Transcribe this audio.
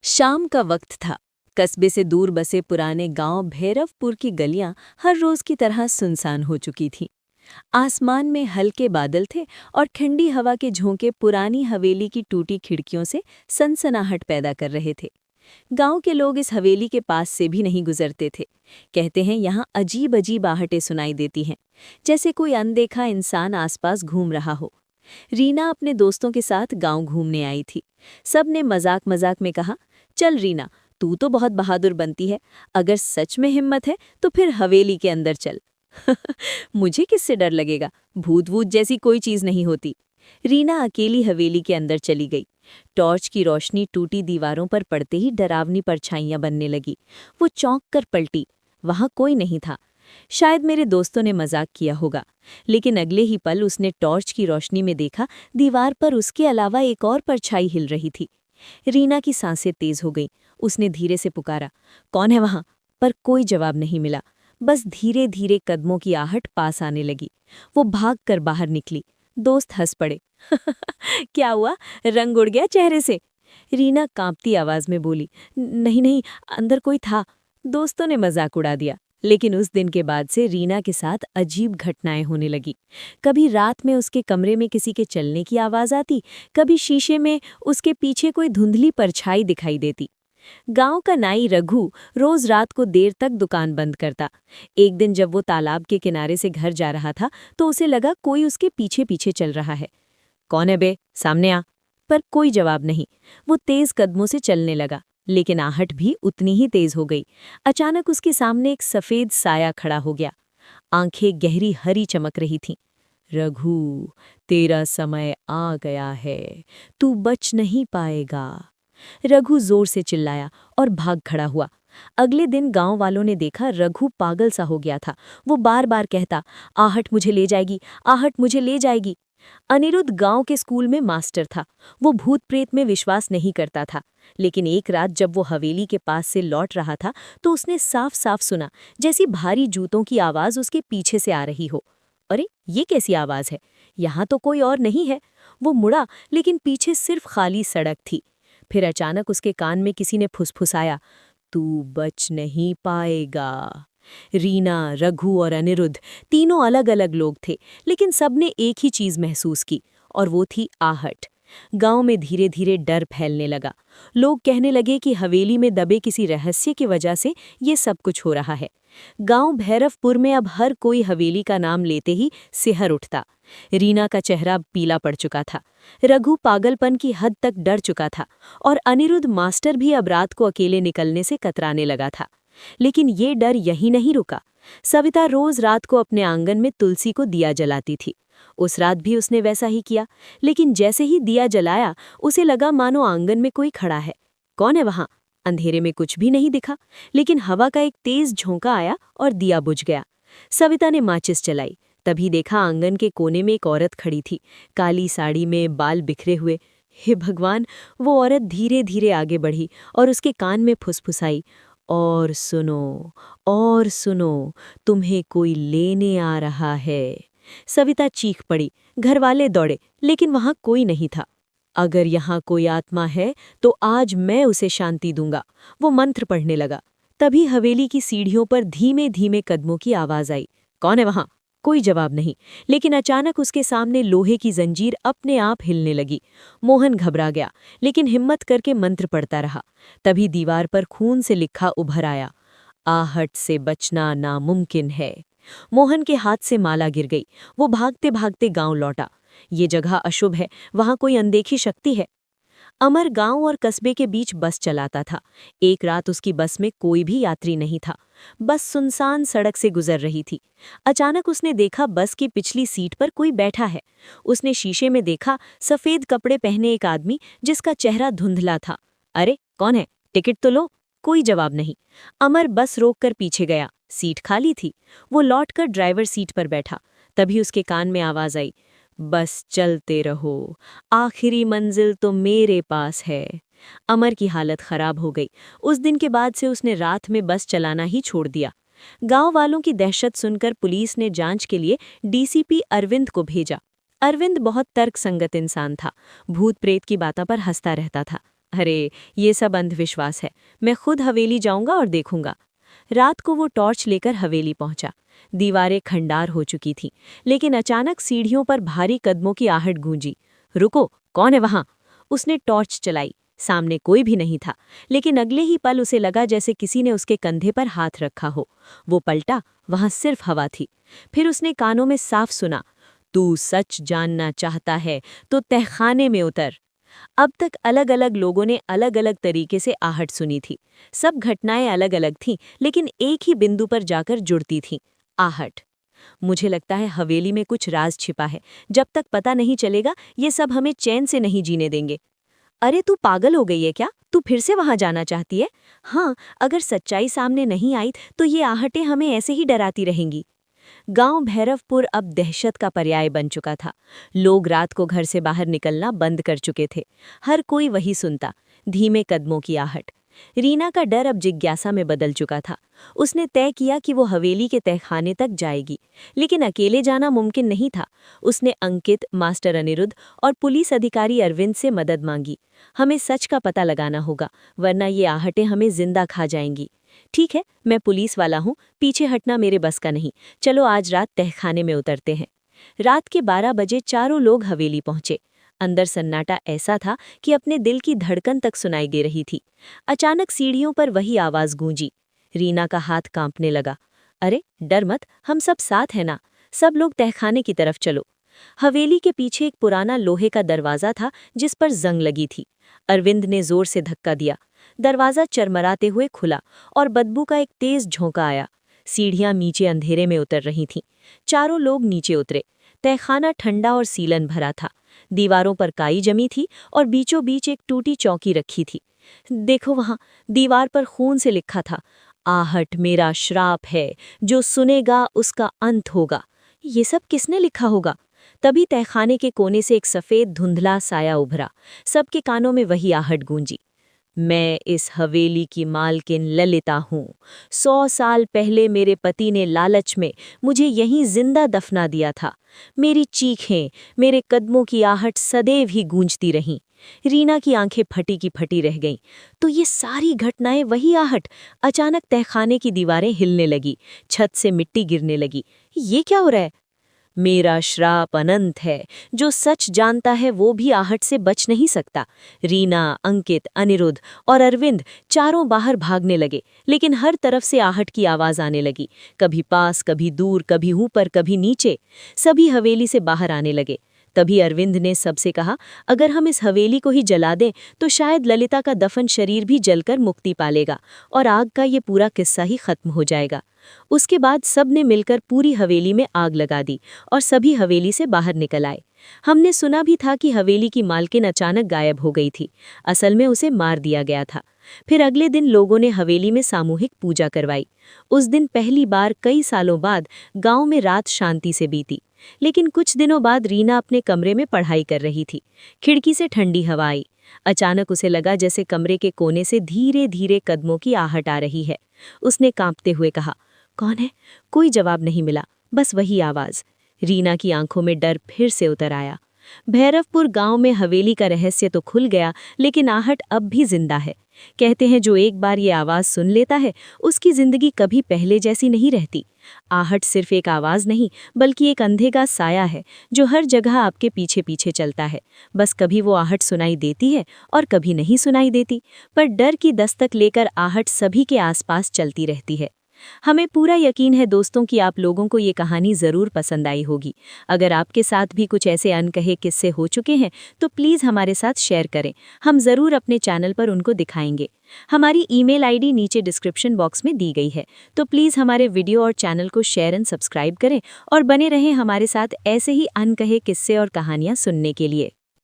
शाम का वक्त था। कस्बे से दूर बसे पुराने गांव भैरवपुर की गलियां हर रोज की तरह सुनसान हो चुकी थीं। आसमान में हल्के बादल थे और ठंडी हवा के झोंके पुरानी हवेली की टूटी खिड़कियों से सनसनाहट पैदा कर रहे थे। गांव के लोग इस हवेली के पास से भी नहीं गुजरते थे। कहते हैं यहाँ अजीब अजीब आहटें सुनाई देती हैं, जैसे कोई अनदेखा इंसान आसपास घूम रहा हो। रीना अपने दोस्तों के साथ गांव घूमने आई थी। सब ने मजाक मजाक में कहा, चल रीना, तू तो बहुत बहादुर बनती है। अगर सच में हिम्मत है तो फिर हवेली के अंदर चल। मुझे किससे डर लगेगा, भूत वूत जैसी कोई चीज नहीं होती। रीना अकेली हवेली के अंदर चली गई। टॉर्च की रोशनी टूटी दीवारों पर पड़ते ही डरावनी परछाइयां बनने लगी। वो चौंक कर पलटी। वहां कोई नहीं था। शायद मेरे दोस्तों ने मजाक किया होगा, लेकिन अगले ही पल उसने टॉर्च की रोशनी में देखा, दीवार पर उसके अलावा एक और परछाई हिल रही थी। रीना की सांसें तेज हो गईं। उसने धीरे से पुकारा, कौन है वहां? पर कोई जवाब नहीं मिला। बस धीरे धीरे कदमों की आहट पास आने लगी। वो भाग कर बाहर निकली। दोस्त हंस पड़े। क्या हुआ, रंग उड़ गया चेहरे से? रीना कांपती आवाज में बोली, नहीं नहीं, अंदर कोई था। दोस्तों ने मजाक उड़ा दिया, लेकिन उस दिन के बाद से रीना के साथ अजीब घटनाएं होने लगी। कभी रात में उसके कमरे में किसी के चलने की आवाज आती, कभी शीशे में उसके पीछे कोई धुंधली परछाई दिखाई देती। गांव का नाई रघु रोज रात को देर तक दुकान बंद करता। एक दिन जब वो तालाब के किनारे से घर जा रहा था तो उसे लगा कोई उसके पीछे पीछे चल रहा है। कौन है बे, सामने आ। पर कोई जवाब नहीं। वो तेज कदमों से चलने लगा, लेकिन आहट भी उतनी ही तेज हो गई। अचानक उसके सामने एक सफेद साया खड़ा हो गया। आंखें गहरी हरी चमक रही थीं। रघु, तेरा समय आ गया है, तू बच नहीं पाएगा। रघु जोर से चिल्लाया और भाग खड़ा हुआ। अगले दिन गांव वालों ने देखा रघु पागल सा हो गया था। वो बार बार कहता, आहट मुझे ले जाएगी, आहट मुझे ले जाएगी। अनिरुद्ध गांव के स्कूल में मास्टर था। वो भूत प्रेत में विश्वास नहीं करता था, लेकिन एक रात जब वो हवेली के पास से लौट रहा था तो उसने साफ साफ सुना, जैसी भारी जूतों की आवाज उसके पीछे से आ रही हो। अरे, ये कैसी आवाज है? यहाँ तो कोई और नहीं है। वो मुड़ा, लेकिन पीछे सिर्फ खाली सड़क थी। फिर अचानक उसके कान में किसी ने फुसफुसाया, तू बच नहीं पाएगा। रीना, रघु और अनिरुद्ध तीनों अलग अलग लोग थे, लेकिन सबने एक ही चीज महसूस की, और वो थी आहट। गांव में धीरे धीरे डर फैलने लगा। लोग कहने लगे कि हवेली में दबे किसी रहस्य की वजह से ये सब कुछ हो रहा है। गांव भैरवपुर में अब हर कोई हवेली का नाम लेते ही सिहर उठता। रीना का चेहरा पीला पड़ चुका था। रघु पागलपन की हद तक डर चुका था, और अनिरुद्ध मास्टर भी अब रात को अकेले निकलने से कतराने लगा था। लेकिन ये डर यहीं नहीं रुका। सविता रोज रात को अपने आंगन में तुलसी को दिया जलाती थी। उस रात भी उसने वैसा ही किया, लेकिन जैसे ही दिया जलाया उसे लगा मानो आंगन में कोई खड़ा है। कौन है वहां? अंधेरे में कुछ भी नहीं दिखा, लेकिन हवा का एक तेज झोंका आया और दिया बुझ गया। सविता ने माचिस जलाई, तभी देखा आंगन के कोने में एक औरत खड़ी थी, काली साड़ी में, बाल बिखरे हुए। हे भगवान! वो औरत धीरे धीरे आगे बढ़ी और उसके कान में फुसफुसाई, और सुनो, तुम्हें कोई लेने आ रहा है। सविता चीख पड़ी। घरवाले दौड़े, लेकिन वहां कोई नहीं था। अगर यहाँ कोई आत्मा है तो आज मैं उसे शांति दूंगा। वो मंत्र पढ़ने लगा। तभी हवेली की सीढ़ियों पर धीमे धीमे कदमों की आवाज आई। कौन है वहां? कोई जवाब नहीं, लेकिन अचानक उसके सामने लोहे की जंजीर अपने आप हिलने लगी। मोहन घबरा गया, लेकिन हिम्मत करके मंत्र पढ़ता रहा। तभी दीवार पर खून से लिखा उभर आया, आहट से बचना नामुमकिन है। मोहन के हाथ से माला गिर गई। वो भागते भागते गांव लौटा। ये जगह अशुभ है, वहां कोई अनदेखी शक्ति है। अमर गांव और कस्बे के बीच बस चलाता था। एक रात उसकी बस में कोई भी यात्री नहीं था। बस सुनसान सड़क से गुजर रही थी। अचानक उसने देखा बस की पिछली सीट पर कोई बैठा है। उसने शीशे में देखा सफेद कपड़े पहने एक आदमी, जिसका चेहरा धुंधला था। अरे, कौन है? टिकट तो लो। कोई जवाब नहीं। अमर बस रोककर पीछे गया। सीट खाली थी। वो लौटकर ड्राइवर सीट पर बैठा। तभी उसके कान में आवाज आई, बस चलते रहो, आखिरी मंजिल तो मेरे पास है। अमर की हालत खराब हो गई। उस दिन के बाद से उसने रात में बस चलाना ही छोड़ दिया। गांव वालों की दहशत सुनकर पुलिस ने जांच के लिए डीसीपी अरविंद को भेजा। अरविंद बहुत तर्कसंगत इंसान था। भूत प्रेत की बातों पर हंसता रहता था। अरे, ये सब अंधविश्वास है। मैं खुद हवेली जाऊंगा और देखूंगा। रात को वो टॉर्च लेकर हवेली पहुंचा। दीवारें खंडार हो चुकी थीं, लेकिन अचानक सीढ़ियों पर भारी कदमों की आहट गूंजी। रुको, कौन है वहां? उसने टॉर्च चलाई। सामने कोई भी नहीं था, लेकिन अगले ही पल उसे लगा जैसे किसी ने उसके कंधे पर हाथ रखा हो। वो पलटा, वहां सिर्फ हवा थी। फिर उसने कानों में साफ सुना, तू सच जानना चाहता है तो तहखाने में उतर। अब तक अलग अलग लोगों ने अलग अलग तरीके से आहट सुनी थी। सब घटनाएं अलग अलग थीं, लेकिन एक ही बिंदु पर जाकर जुड़ती थीं, आहट। मुझे लगता है हवेली में कुछ राज छिपा है। जब तक पता नहीं चलेगा, ये सब हमें चैन से नहीं जीने देंगे। अरे तू पागल हो गई है क्या? तू फिर से वहां जाना चाहती है? हाँ, अगर सच्चाई सामने नहीं आई तो ये आहटें हमें ऐसे ही डराती रहेंगी। गांव भैरवपुर अब दहशत का पर्याय बन चुका था। लोग रात को घर से बाहर निकलना बंद कर चुके थे। हर कोई वही सुनता, धीमे कदमों की आहट। रीना का डर अब जिज्ञासा में बदल चुका था। उसने तय किया कि वो हवेली के तहखाने तक जाएगी, लेकिन अकेले जाना मुमकिन नहीं था। उसने अंकित, मास्टर अनिरुद्ध और पुलिस अधिकारी अरविंद से मदद मांगी। हमें सच का पता लगाना होगा, वरना ये आहटें हमें जिंदा खा जाएंगी। ठीक है, मैं पुलिस वाला हूँ, पीछे हटना मेरे बस का नहीं। चलो आज रात तहखाने में उतरते हैं। रात के 12 बजे चारों लोग हवेली पहुंचे। अंदर सन्नाटा ऐसा था कि अपने दिल की धड़कन तक सुनाई दे रही थी। अचानक सीढ़ियों पर वही आवाज गूंजी। रीना का हाथ कांपने लगा। अरे डर मत, हम सब साथ हैं ना। सब लोग तहखाने की तरफ चलो। हवेली के पीछे एक पुराना लोहे का दरवाजा था जिस पर जंग लगी थी। अरविंद ने जोर से धक्का दिया। दरवाजा चरमराते हुए खुला और बदबू का एक तेज झोंका आया। सीढ़ियां नीचे अंधेरे में उतर रही थीं। चारों लोग नीचे उतरे। तहखाना ठंडा और सीलन भरा था। दीवारों पर काई जमी थी और बीचों बीच एक टूटी चौकी रखी थी। देखो वहां, दीवार पर खून से लिखा था, आहट मेरा श्राप है, जो सुनेगा उसका अंत होगा। ये सब किसने लिखा होगा? तभी तहखाने के कोने से एक सफेद धुंधला साया उभरा। सबके कानों में वही आहट गूंजी। मैं इस हवेली की मालकिन ललिता हूँ। 100 साल पहले मेरे पति ने लालच में मुझे यहीं जिंदा दफना दिया था। मेरी चीखें, मेरे कदमों की आहट सदैव ही गूंजती रहीं। रीना की आंखें फटी की फटी रह गईं। तो ये सारी घटनाएं वही आहट। अचानक तहखाने की दीवारें हिलने लगी, छत से मिट्टी गिरने लगी। ये क्या हो रहा है? मेरा श्राप अनंत है। जो सच जानता है वो भी आहट से बच नहीं सकता। रीना, अंकित, अनिरुद्ध और अरविंद चारों बाहर भागने लगे, लेकिन हर तरफ से आहट की आवाज आने लगी। कभी पास, कभी दूर, कभी ऊपर, कभी नीचे। सभी हवेली से बाहर आने लगे। तभी अरविंद ने सबसे कहा, अगर हम इस हवेली को ही जला दें तो शायद ललिता का दफन शरीर भी जलकर मुक्ति पालेगा और आग का ये पूरा किस्सा ही खत्म हो जाएगा। उसके बाद सब ने मिलकर पूरी हवेली में आग लगा दी और सभी हवेली से बाहर निकल आए। हमने सुना भी था कि हवेली की मालकिन अचानक गायब हो गई थी। असल में उसे मार दिया गया था। फिर अगले दिन लोगों ने हवेली में सामूहिक पूजा करवाई। उस दिन पहली बार कई सालों बाद गांव में रात शांति से बीती। लेकिन कुछ दिनों बाद रीना अपने कमरे में पढ़ाई कर रही थी। खिड़की से ठंडी हवा आई। अचानक उसे लगा जैसे कमरे के कोने से धीरे धीरे कदमों की आहट आ रही है। उसने कांपते हुए कहा, कौन है? कोई जवाब नहीं मिला, बस वही आवाज। रीना की आंखों में डर फिर से उतर आया। भैरवपुर गांव में हवेली का रहस्य तो खुल गया, लेकिन आहट अब भी जिंदा है। कहते हैं जो एक बार ये आवाज सुन लेता है उसकी जिंदगी कभी पहले जैसी नहीं रहती। आहट सिर्फ एक आवाज नहीं, बल्कि एक अंधे का साया है जो हर जगह आपके पीछे पीछे चलता है। बस कभी वो आहट सुनाई देती है और कभी नहीं सुनाई देती, पर डर की दस्तक लेकर आहट सभी के आसपास चलती रहती है। हमें पूरा यकीन है दोस्तों कि आप लोगों को ये कहानी ज़रूर पसंद आई होगी। अगर आपके साथ भी कुछ ऐसे अनकहे किस्से हो चुके हैं तो प्लीज़ हमारे साथ शेयर करें। हम ज़रूर अपने चैनल पर उनको दिखाएंगे। हमारी ईमेल आईडी नीचे डिस्क्रिप्शन बॉक्स में दी गई है, तो प्लीज़ हमारे वीडियो और चैनल को शेयर एंड सब्सक्राइब करें और बने रहें हमारे साथ ऐसे ही अनकहे किस्से और कहानियाँ सुनने के लिए।